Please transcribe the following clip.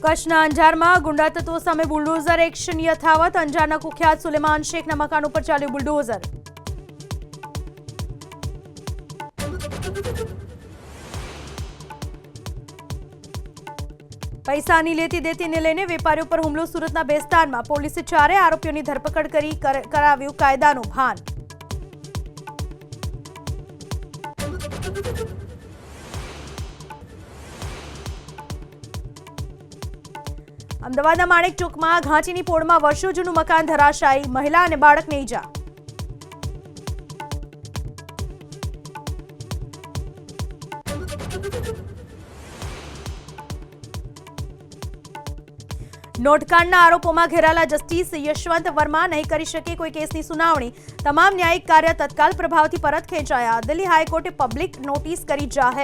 કચ્છના અંજારમાં ગુંડા તત્વો સામે બુલડોઝર એક્શન યથાવત। અંજારના કુખ્યાત સુલેમાન શેખના મકાન ઉપર ચાલ્યું બુલડોઝર। પૈસાની લેતી દેતીને લઈને વેપારીઓ પર હુમલો। સુરતના બેસ્તાનમાં પોલીસે 4 આરોપીઓની ધરપકડ કરી કરાવ્યું કાયદાનું ભાન। અમદાવાદના માણેક ચોકમાં ઘાંચીની પોળમાં વર્ષો જૂનું મકાન ધરાશાયી। મહિલા અને બાળકને ઈજા। નોટકાંડના આરોપોમાં ઘેરાયેલા જસ્ટિસ યશવંત વર્મા નહીં કરી શકે કોઈ કેસની સુનાવણી। તમામ ન્યાયિક કાર્ય તત્કાલ પ્રભાવથી પરત ખેંચાયા। દિલ્હી હાઈકોર્ટે પબ્લિક નોટિસ કરી જાહેર।